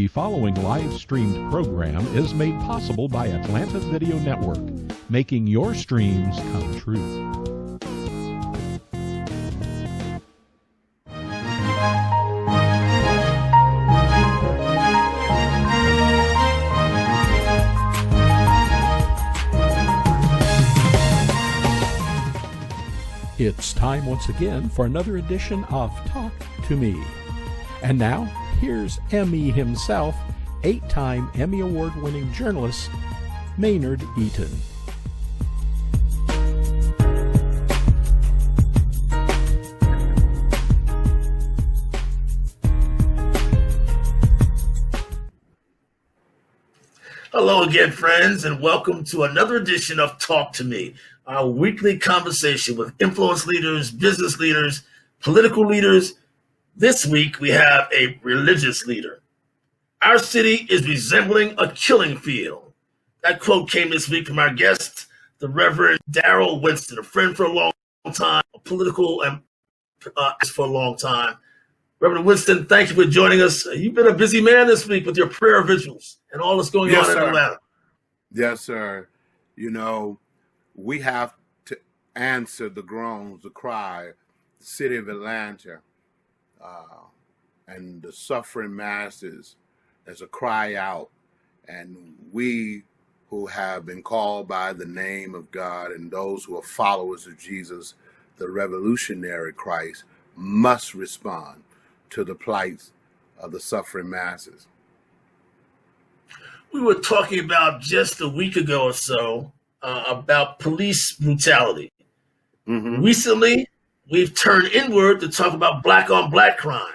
The following live-streamed program is made possible by Atlanta Video Network, making your streams come true. It's time once again for another edition of Talk to Me. And now, here's Emmy himself, 8-time Emmy Award-winning journalist, Maynard Eaton. Hello again, friends, and welcome to another edition of Talk to Me, our weekly conversation with influence leaders, business leaders, political leaders. This week, we have a religious leader. Our city is resembling a killing field. That quote came this week from our guest, the Reverend Darryl Winston, a friend for a long time, a political and for a long time. Reverend Winston, thank you for joining us. You've been a busy man this week with your prayer vigils and all that's going on in Atlanta. Yes, sir. You know, we have to answer the groans, the cry, the city of Atlanta, and the suffering masses as a cry out. And we who have been called by the name of God and those who are followers of Jesus, the revolutionary Christ, must respond to the plight of the suffering masses. We were talking about just a week ago or so about police brutality. Mm-hmm. Recently, we've turned inward to talk about black-on-black crime.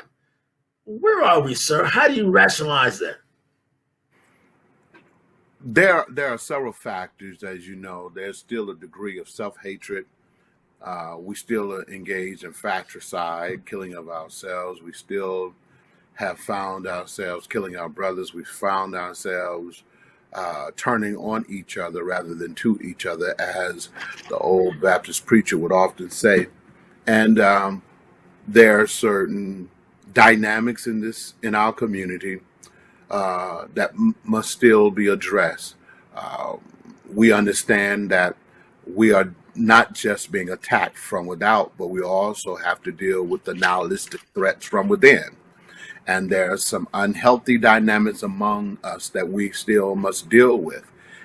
Where are we, sir? How do you rationalize that? There are several factors, as you know. There's still a degree of self-hatred. We still are engaged in fratricide, killing of ourselves. We still have found ourselves killing our brothers. We've found ourselves turning on each other rather than to each other, as the old Baptist preacher would often say. And there are certain dynamics in our community that must still be addressed. We understand that we are not just being attacked from without, but we also have to deal with the nihilistic threats from within. And there are some unhealthy dynamics among us that we still must deal with.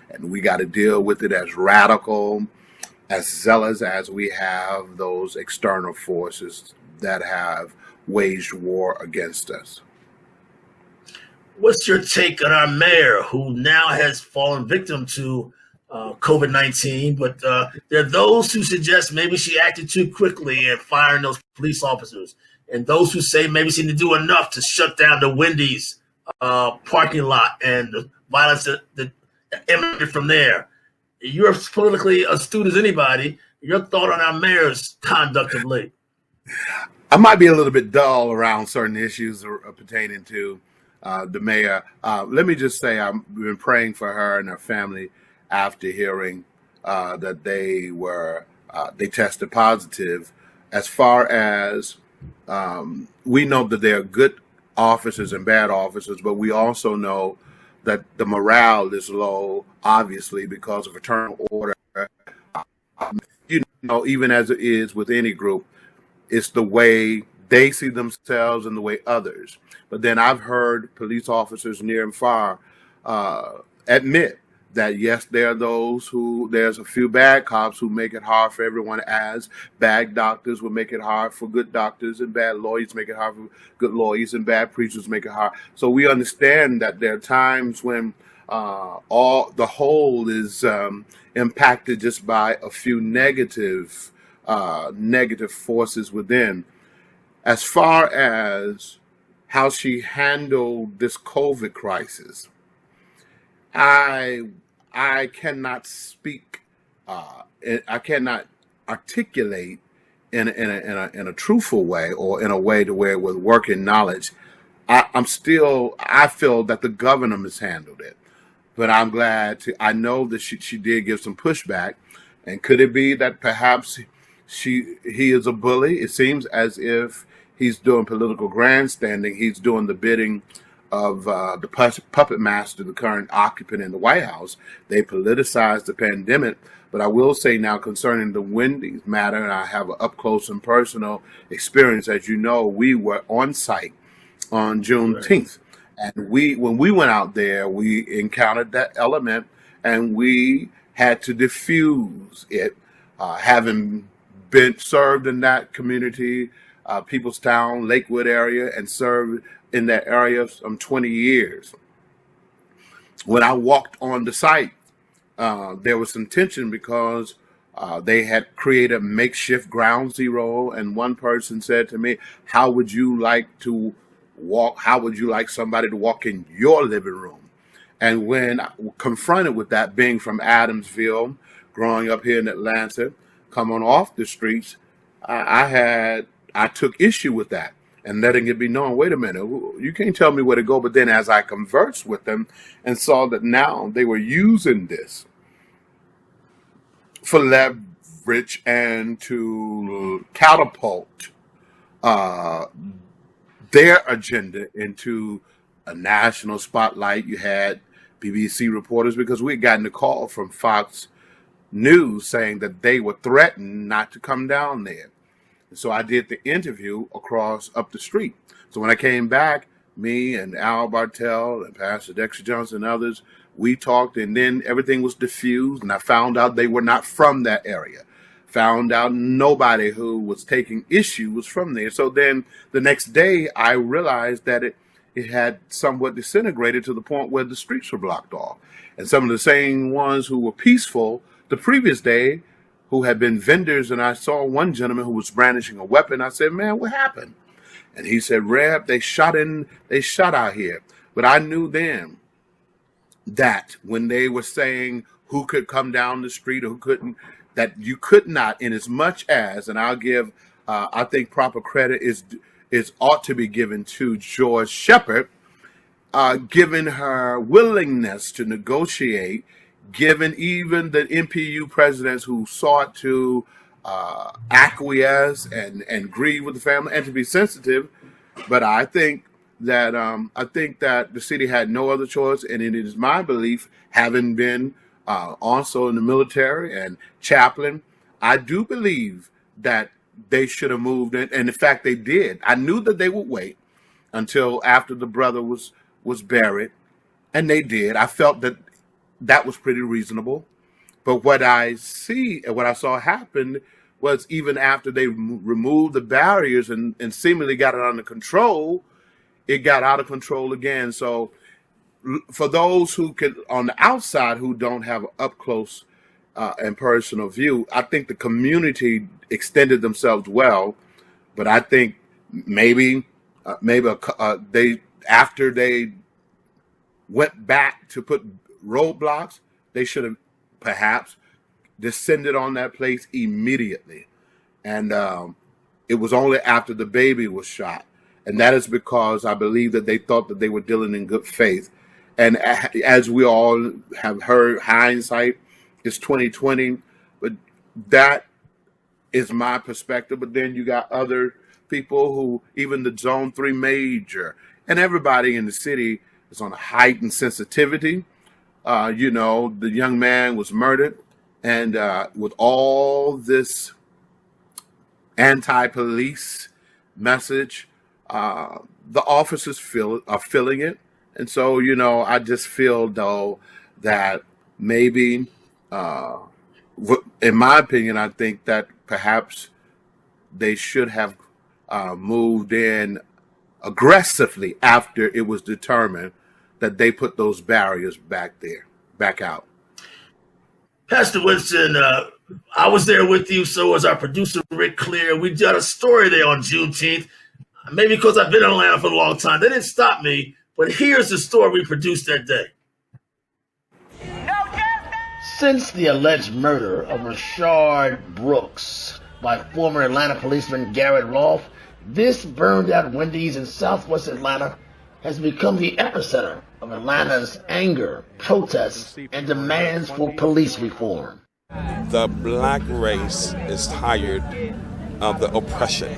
And we got to deal with it as radical, as zealous as we have those external forces that have waged war against us. What's your take on our mayor, who now has fallen victim to COVID-19, but there are those who suggest maybe she acted too quickly in firing those police officers, and those who say maybe she didn't do enough to shut down the Wendy's parking lot and the violence that emanated from there. You're as politically astute as anybody. Your thought on our mayor's conduct of late? I might be a little bit dull around certain issues pertaining to the mayor. Let me just say I've been praying for her and her family after hearing that they tested positive. As far as we know that there are good officers and bad officers, but we also know that the morale is low, obviously, because of internal order. You know, even as it is with any group, it's the way they see themselves and the way others. But then I've heard police officers near and far admit that, yes, there are there's a few bad cops who make it hard for everyone, as bad doctors will make it hard for good doctors, and bad lawyers make it hard for good lawyers, and bad preachers make it hard. So we understand that there are times when all the whole is impacted just by a few negative forces within. As far as how she handled this COVID crisis, I cannot speak. I cannot articulate in a truthful way, or in a way to where with working knowledge. I feel that the governor mishandled it, but I'm glad I know that she did give some pushback. And could it be that perhaps he is a bully? It seems as if he's doing political grandstanding. He's doing the bidding of the puppet master, the current occupant in the White House. They politicized the pandemic. But I will say now concerning the Wendy's matter, and I have an up close and personal experience. As you know, we were on site on Juneteenth. And when we went out there, we encountered that element and we had to diffuse it. Having been served in that community, Peoplestown, Lakewood area, and served in that area some 20 years. When I walked on the site, there was some tension because they had created makeshift ground zero, and one person said to me, how would you like somebody to walk in your living room? And when confronted with that, being from Adamsville, growing up here in Atlanta, coming off the streets, I took issue with that and letting it be known, wait a minute, you can't tell me where to go. But then as I conversed with them and saw that now they were using this for leverage and to catapult their agenda into a national spotlight. You had BBC reporters, because we had gotten a call from Fox News saying that they were threatened not to come down there. And so I did the interview up the street. So when I came back, me and Al Bartell and Pastor Dexter Johnson and others, we talked, and then everything was diffused, and I found out they were not from that area. Found out nobody who was taking issue was from there. So then the next day, I realized that it had somewhat disintegrated to the point where the streets were blocked off. And some of the same ones who were peaceful the previous day, who had been vendors, and I saw one gentleman who was brandishing a weapon. I said, man, what happened? And he said, Reb, they shot out here. But I knew then that when they were saying who could come down the street or who couldn't, that you could not, in as much as, and I'll give, I think proper credit ought to be given to George Shepard, given her willingness to negotiate, given even the MPU presidents who sought to acquiesce and grieve with the family and to be sensitive. But I think that the city had no other choice, and it is my belief, having been also in the military and chaplain, I do believe that they should have moved in, and in fact they did. I knew that they would wait until after the brother was buried, and they did. I felt that was pretty reasonable. But what I saw happen was even after they removed the barriers and seemingly got it under control, it got out of control again. So for those who could, on the outside, who don't have an up close and personal view, I think the community extended themselves well. But I think maybe after they went back to put roadblocks, they should have perhaps descended on that place immediately. And it was only after the baby was shot. And that is because I believe that they thought that they were dealing in good faith. And as we all have heard, hindsight is 2020, but that is my perspective. But then you got other people who, even the Zone 3 major and everybody in the city is on a heightened sensitivity. The young man was murdered, and with all this anti-police message, the officers are feeling it. And so, I just feel, though, that maybe, in my opinion, I think that perhaps they should have moved in aggressively after it was determined that they put those barriers back out. Pastor Winston, I was there with you, so was our producer, Rick Clear. We did a story there on Juneteenth. Maybe because I've been in Atlanta for a long time. They didn't stop me, but here's the story we produced that day. Since the alleged murder of Rashard Brooks by former Atlanta policeman Garrett Rolfe, this burned-out Wendy's in southwest Atlanta has become the epicenter of Atlanta's anger, protests, and demands for police reform. The black race is tired of the oppression.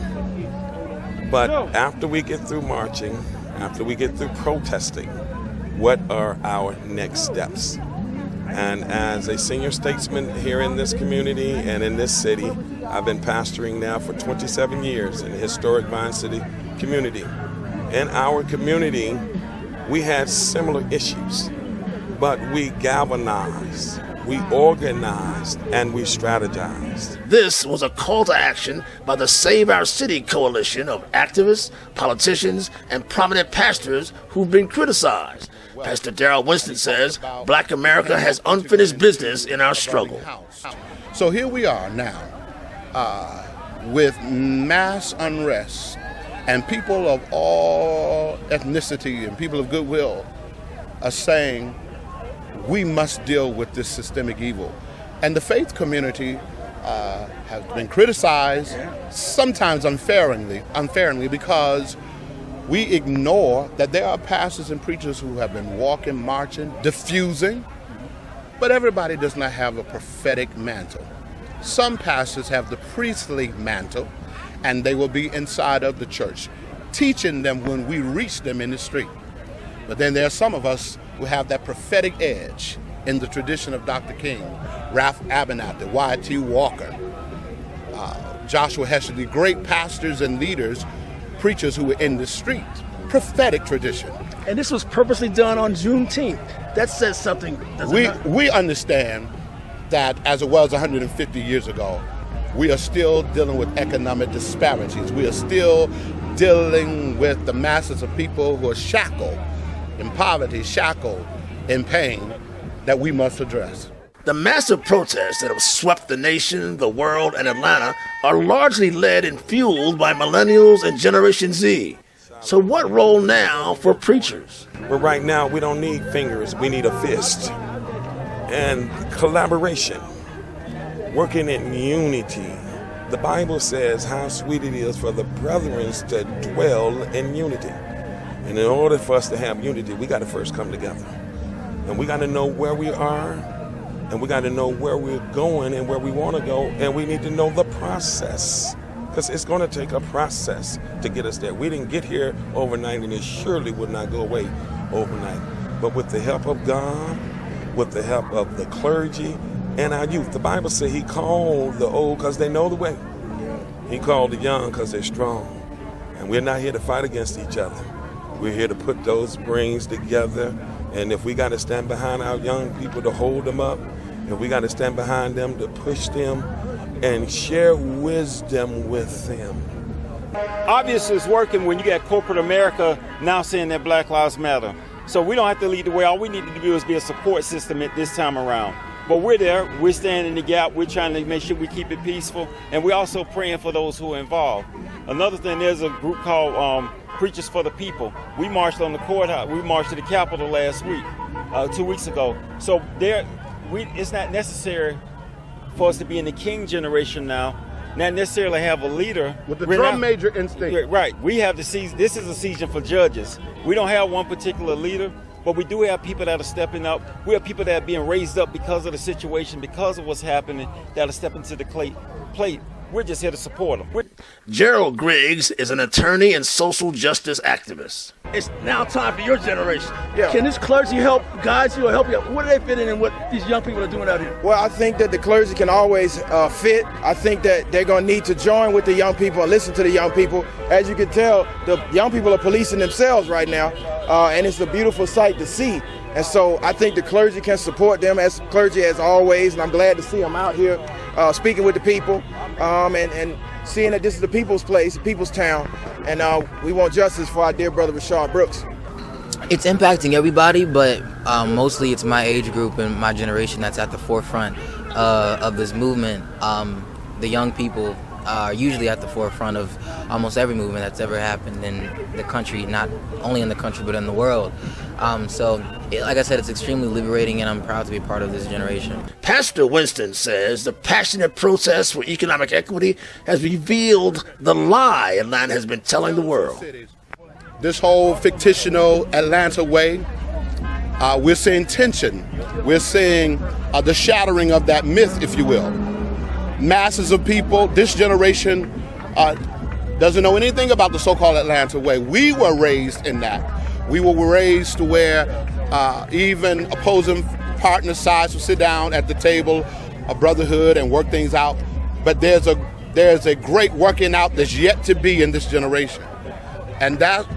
But after we get through marching, after we get through protesting, what are our next steps? And as a senior statesman here in this community and in this city, I've been pastoring now for 27 years in the historic Vine City community. In our community, we had similar issues, but we galvanized, we organized, and we strategized. This was a call to action by the Save Our City coalition of activists, politicians, and prominent pastors who've been criticized. Pastor Darryl Winston says Black America has unfinished business in our struggle. So here we are now with mass unrest and people of all ethnicity and people of goodwill are saying we must deal with this systemic evil. And the faith community has been criticized, sometimes unfairly, because we ignore that there are pastors and preachers who have been walking, marching, diffusing, but everybody does not have a prophetic mantle. Some pastors have the priestly mantle, and they will be inside of the church, teaching them when we reach them in the street. But then there are some of us who have that prophetic edge in the tradition of Dr. King, Ralph Abernathy, Y.T. Walker, Joshua Heschel, the great pastors and leaders, preachers who were in the street. Prophetic tradition. And this was purposely done on Juneteenth. That says something. We understand that as it was 150 years ago, we are still dealing with economic disparities. We are still dealing with the masses of people who are shackled in poverty, shackled in pain, that we must address. The massive protests that have swept the nation, the world, and Atlanta are largely led and fueled by millennials and Generation Z. So what role now for preachers? Well, right now, we don't need fingers, we need a fist. And collaboration, working in unity. The Bible says how sweet it is for the brethren to dwell in unity. And in order for us to have unity, we got to first come together. And we got to know where we are, and we got to know where we're going and where we want to go, and we need to know the process, because it's going to take a process to get us there. We didn't get here overnight, and it surely would not go away overnight. But with the help of God, with the help of the clergy and our youth, the Bible says he called the old because they know the way. He called the young because they're strong. And we're not here to fight against each other. We're here to put those brains together. And if we got to stand behind our young people to hold them up, if we got to stand behind them to push them and share wisdom with them. Obviously, it's working when you got corporate America now saying that Black Lives Matter. So we don't have to lead the way. All we need to do is be a support system at this time around. But we're there. We're standing in the gap. We're trying to make sure we keep it peaceful. And we're also praying for those who are involved. Another thing, there's a group called Preachers for the People. We marched on the courthouse. We marched to the Capitol last week, 2 weeks ago. So it's not necessary for us to be in the King generation now, not necessarily have a leader. With the drum major instinct. Right. We have the season. This is a season for judges. We don't have one particular leader, but we do have people that are stepping up. We have people that are being raised up because of the situation, because of what's happening, that are stepping to the plate. We're just here to support them. Gerald Griggs is an attorney and social justice activist. It's now time for your generation. Yeah. Can this clergy help guide you or help you? What do they fit in what these young people are doing out here? Well, I think that the clergy can always fit. I think that they're going to need to join with the young people and listen to the young people. As you can tell, the young people are policing themselves right now, and it's a beautiful sight to see. And so I think the clergy can support them as clergy as always, and I'm glad to see them out here speaking with the people and seeing that this is the people's place, the people's town, and we want justice for our dear brother Rashard Brooks. It's impacting everybody, but mostly it's my age group and my generation that's at the forefront of this movement. The young people are usually at the forefront of almost every movement that's ever happened in the country, not only in the country but in the world. Like I said, it's extremely liberating, and I'm proud to be part of this generation. Pastor Winston says the passionate protest for economic equity has revealed the lie Atlanta has been telling the world. This whole fictional Atlanta way, we're seeing tension. We're seeing the shattering of that myth, if you will. Masses of people, this generation doesn't know anything about the so-called Atlanta way. We were raised in that. We were raised to where even opposing partner sides will sit down at the table, a brotherhood, and work things out. But there's a great working out that's yet to be in this generation. And that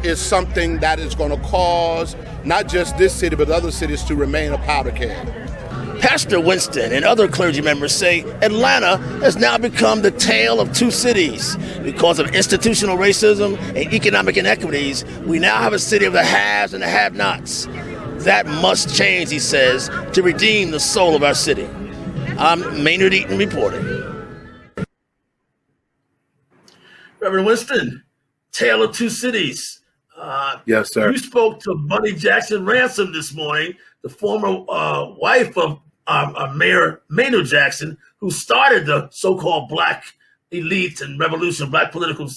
is something that is going to cause not just this city, but other cities to remain a powder keg. Pastor Winston and other clergy members say Atlanta has now become the tale of two cities. Because of institutional racism and economic inequities, we now have a city of the haves and the have-nots. That must change, he says, to redeem the soul of our city. I'm Maynard Eaton reporting. Reverend Winston, tale of two cities. Yes, sir. You spoke to Bunny Jackson Ransom this morning, the former wife of Mayor Maynard Jackson, who started the so-called black elite and revolution, black political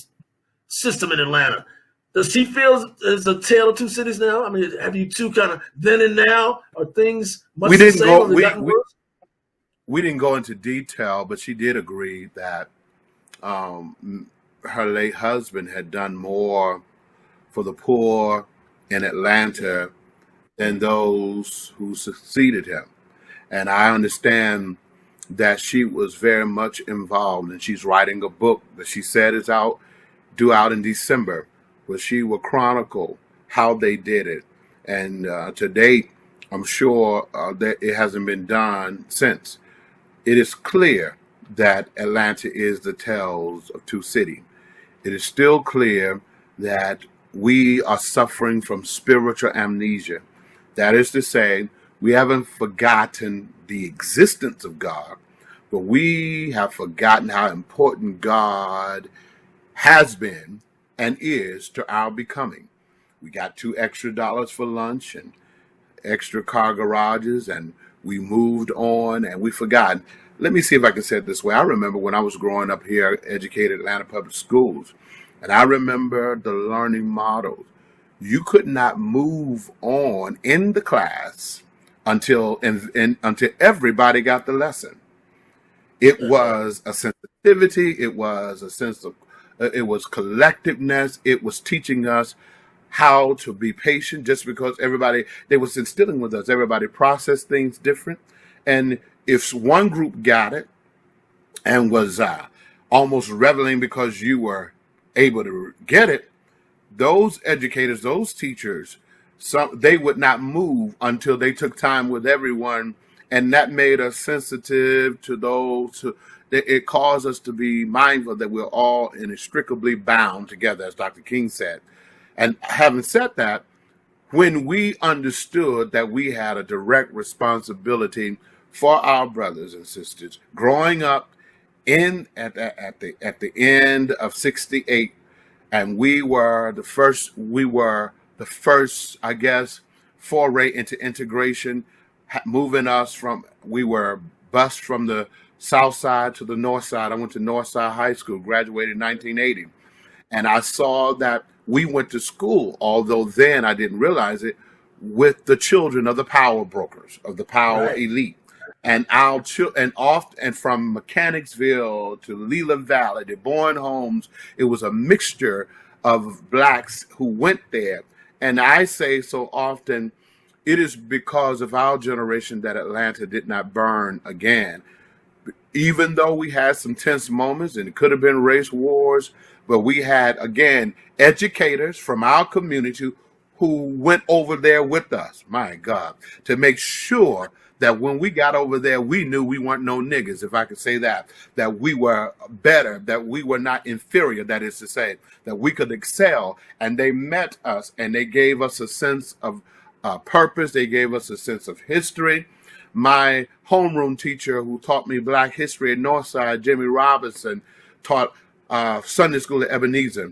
system in Atlanta. Does he feel it's a tale of two cities now? I mean, have you two kind of then and now? Are things much the same? We didn't go into detail, but she did agree that her late husband had done more for the poor in Atlanta than those who succeeded him. And I understand that she was very much involved, and she's writing a book that she said is due out in December, where she will chronicle how they did it. And to date, I'm sure that it hasn't been done since. It is clear that Atlanta is the tales of two cities. It is still clear that we are suffering from spiritual amnesia. That is to say, we haven't forgotten the existence of God, but we have forgotten how important God has been and is to our becoming. We got $2 extra for lunch and extra car garages, and we moved on and we forgot. Let me see if I can say it this way. I remember when I was growing up here, educated Atlanta Public Schools, and I remember the learning models. You could not move on in the class until everybody got the lesson. It was a sensitivity. It was a sense of, it was collectiveness. It was teaching us how to be patient, just because they was instilling with us, everybody processed things different. And if one group got it and was almost reveling because you were able to get it, those educators, those teachers, they would not move until they took time with everyone. And that made us sensitive to those it caused us to be mindful that we're all inextricably bound together, as Dr. King said. And having said that, when we understood that we had a direct responsibility for our brothers and sisters, growing up at the end of '68, and we were the first, I guess, foray into integration, moving us from, we were bused from the south side to the north side. I went to Northside High School, graduated in 1980. And I saw that we went to school, although then I didn't realize it, with the children of the power brokers, of the power elite. And and from Mechanicsville to Leland Valley to Bourne Homes, it was a mixture of blacks who went there. And I say so often, it is because of our generation that Atlanta did not burn again. Even though we had some tense moments and it could have been race wars, but we had, again, educators from our community who went over there with us, my God, to make sure that when we got over there, we knew we weren't no niggas, if I could say that we were better, that we were not inferior, that is to say, that we could excel. And they met us and they gave us a sense of purpose. They gave us a sense of history. My homeroom teacher who taught me black history at Northside, Jimmy Robinson, taught Sunday school at Ebenezer.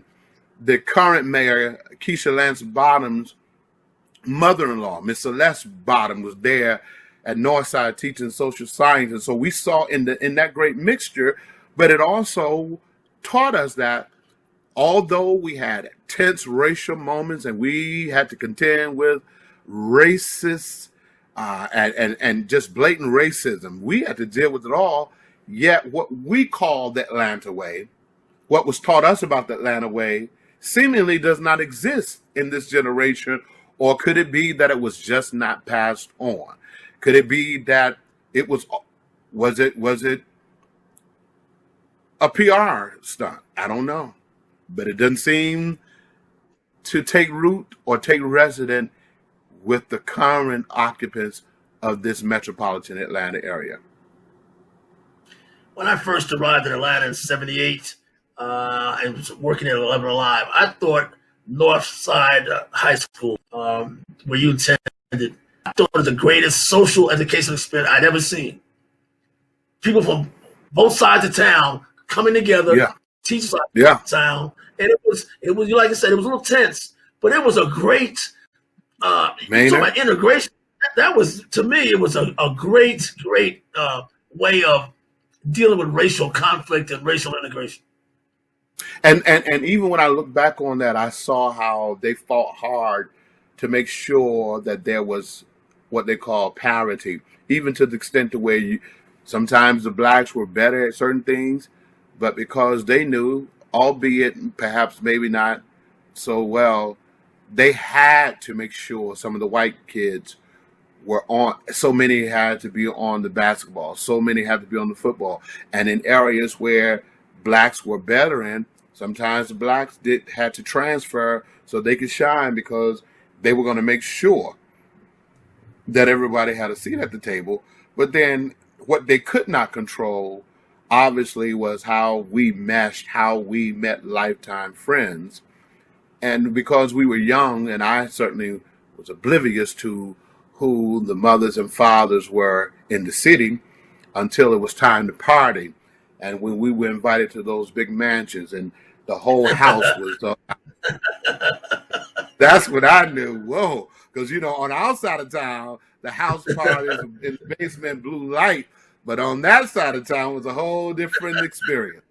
The current mayor, Keisha Lance Bottom's mother-in-law, Miss Celeste Bottom, was there at Northside teaching social science. And so we saw in that great mixture, but it also taught us that although we had tense racial moments and we had to contend with racist and just blatant racism, we had to deal with it all. Yet what we call the Atlanta way what was taught us about the Atlanta way seemingly does not exist in this generation? Or could it be that it was just not passed on? Could it be that it was it a PR stunt? I don't know. But it doesn't seem to take root or take resident with the current occupants of this metropolitan Atlanta area. When I first arrived in Atlanta in '78, I was working at 11 Alive. I thought Northside High School, where you attended, I thought it was the greatest social educational experience I'd ever seen. People from both sides of town coming together, teachers of town, and it was like I said, it was a little tense, but it was a great about integration. That was, to me, it was a great way of dealing with racial conflict and racial integration. And even when I look back on that, I saw how they fought hard to make sure that there was what they call parity, even to the extent to where sometimes the blacks were better at certain things, but because they knew, albeit perhaps maybe not so well, they had to make sure some of the white kids were on. So many had to be on the basketball, so many had to be on the football, and in areas where blacks were better in, sometimes the blacks had to transfer so they could shine, because they were going to make sure that everybody had a seat at the table. But then what they could not control, obviously, was how we meshed, how we met lifetime friends. And because we were young, and I certainly was oblivious to who the mothers and fathers were in the city until it was time to party. And when we were invited to those big mansions and the whole house was that's when I knew, whoa, because, on our side of town, the house parties in the basement, blue light, but on that side of town was a whole different experience.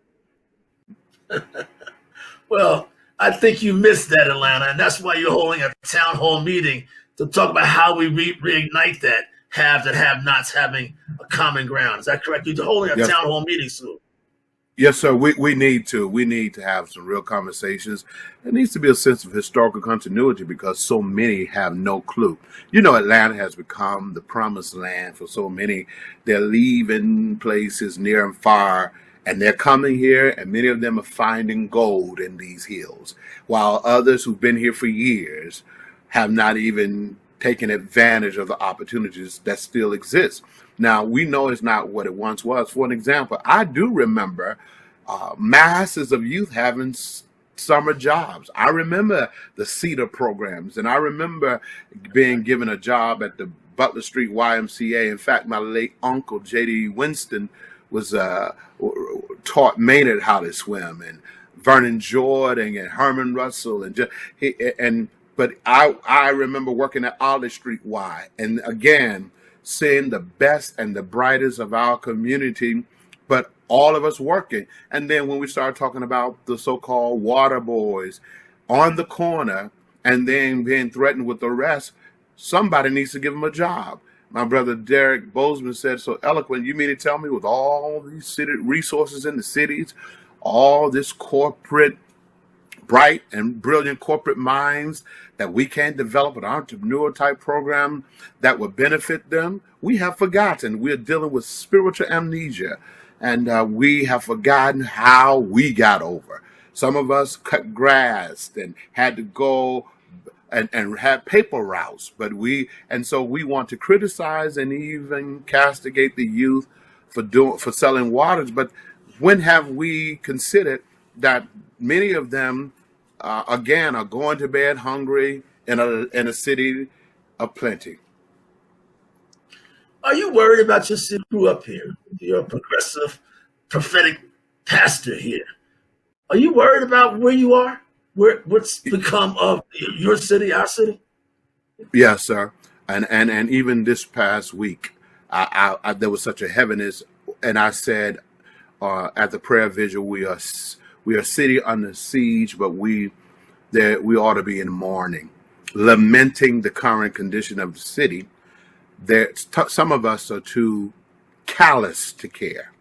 Well, I think you missed that, Atlanta, and that's why you're holding a town hall meeting to talk about how we reignite that haves and have-nots having a common ground. Is that correct? You're holding a town hall meeting soon. Yes, sir. We need to. We need to have some real conversations. There needs to be a sense of historical continuity because so many have no clue. Atlanta has become the promised land for so many. They're leaving places near and far, and they're coming here, and many of them are finding gold in these hills, while others who've been here for years have not even taken advantage of the opportunities that still exist. Now, we know it's not what it once was. For an example, I do remember masses of youth having summer jobs. I remember the CETA programs, and I remember being given a job at the Butler Street YMCA. In fact, my late uncle, Darryl Winston, was taught Maynard how to swim, and Vernon Jordan and Herman Russell, but I remember working at Olive Street Y, and again, seeing the best and the brightest of our community, but all of us working. And then when we started talking about the so-called water boys on the corner and then being threatened with arrest, somebody needs to give them a job. My brother Derek Bozeman said so eloquent, you mean to tell me with all these city resources in the cities, all this corporate, bright and brilliant corporate minds, that we can't develop an entrepreneur type program that would benefit them? We have forgotten. We're dealing with spiritual amnesia, and we have forgotten how we got over. Some of us cut grass and had to go and had paper routes, so we want to criticize and even castigate the youth for selling waters. But when have we considered that many of them again are going to bed hungry in a city of plenty? Are you worried about your city? You grew up here. You're a progressive, prophetic pastor here. Are you worried about where you are? What's become of your city, our city? Yes, sir. And even this past week, I there was such a heaviness, and I said at the prayer vigil, we are a city under siege, but we ought to be in mourning, lamenting the current condition of the city. Some of us are too callous to care.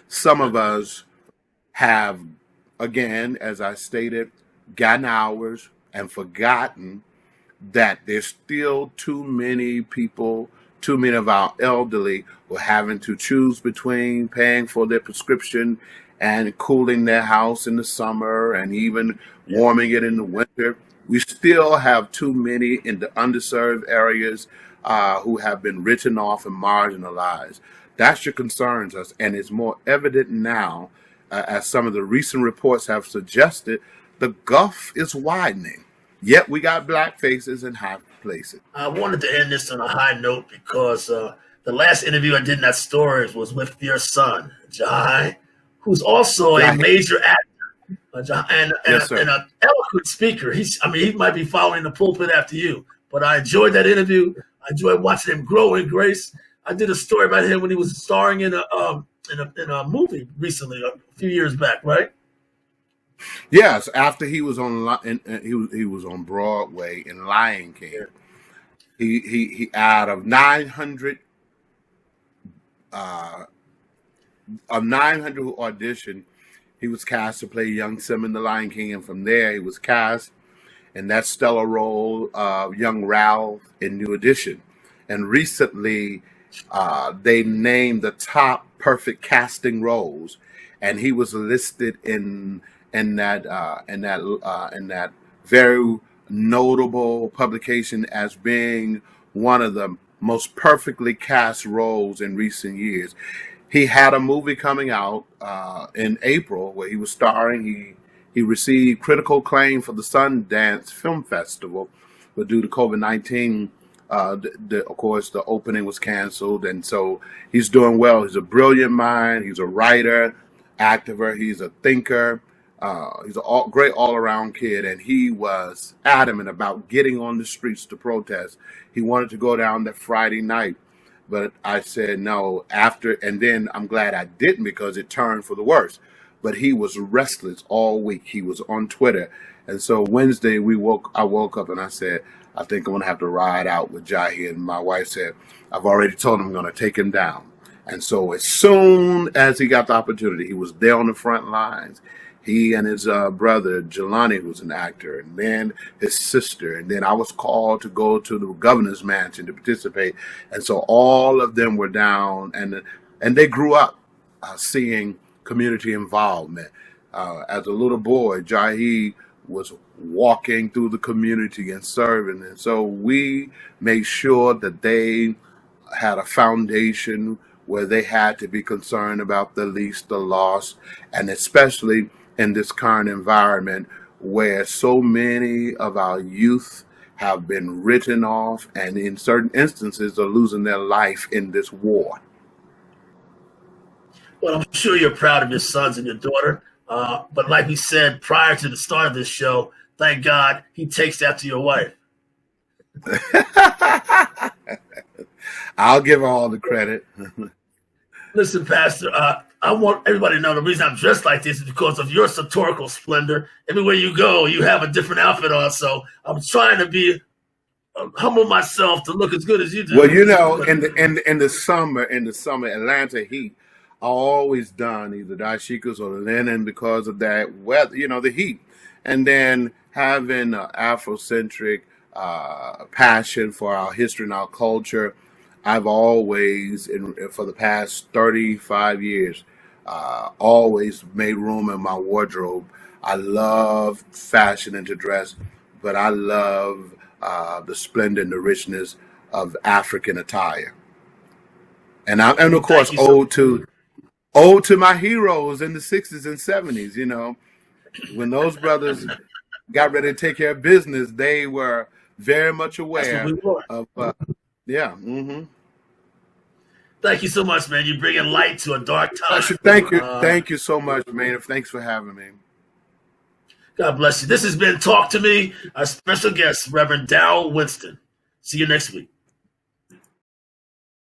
Some of us have, again, as I stated, gotten ours and forgotten that there's still too many people, too many of our elderly who are having to choose between paying for their prescription and cooling their house in the summer and even warming it in the winter. We still have too many in the underserved areas who have been written off and marginalized. That should concern us, and it's more evident now, as some of the recent reports have suggested, the gulf is widening. Yet we got black faces in high places. I wanted to end this on a high note because the last interview I did in that story was with your son, Jai, who's also a major actor and an eloquent speaker. He might be following the pulpit after you, but I enjoyed that interview. I enjoyed watching him grow in grace. I did a story about him when he was starring in a movie recently, a few years back, right? Yes, after he was on he was on Broadway in Lion King. He out of 900 who auditioned, he was cast to play young Simba in the Lion King, and from there he was cast in that stellar role of young Ralph in New Edition. And recently, they named the top perfect casting roles, and he was listed in that very notable publication as being one of the most perfectly cast roles in recent years. He had a movie coming out in April where he was starring. He received critical acclaim for the Sundance Film Festival, but due to COVID-19, of course, the opening was canceled, and so he's doing well. He's a brilliant mind. He's a writer, actor. He's a thinker. He's a great all-around kid, and he was adamant about getting on the streets to protest. He wanted to go down that Friday night, but I said no and then I'm glad I didn't because it turned for the worse. But he was restless all week. He was on Twitter, and so Wednesday I woke up and I said, I think I'm going to have to ride out with Jahi. And my wife said, I've already told him I'm going to take him down. And so as soon as he got the opportunity, he was there on the front lines. He and his brother, Jelani, who was an actor, and then his sister. And then I was called to go to the governor's mansion to participate. And so all of them were down, and they grew up seeing community involvement. As a little boy, Jahi was walking through the community and serving. And so we made sure that they had a foundation where they had to be concerned about the least, the lost, and especially in this current environment where so many of our youth have been written off and in certain instances are losing their life in this war. Well, I'm sure you're proud of your sons and your daughter. But like we said prior to the start of this show, thank God he takes after your wife. I'll give her all the credit. Listen, Pastor, I want everybody to know the reason I'm dressed like this is because of your sartorial splendor. Everywhere you go, you have a different outfit on. So I'm trying to humble myself to look as good as you do. Well, you know, in the summer, Atlanta heat, I always done either dashikos or linen because of that weather, the heat. And then having an Afrocentric passion for our history and our culture, I've always, for the past 35 years, always made room in my wardrobe. I love fashion and to dress, but I love the splendor and the richness of African attire. And of course, ode to my heroes in the 60s and 70s, when those brothers got ready to take care of business, they were very much aware of, yeah. Mm-hmm. Thank you so much, man. You're bringing light to a dark time. Thank you. Thank you so much, man. Thanks for having me. God bless you. This has been Talk to Me, our special guest, Reverend Darryl Winston. See you next week.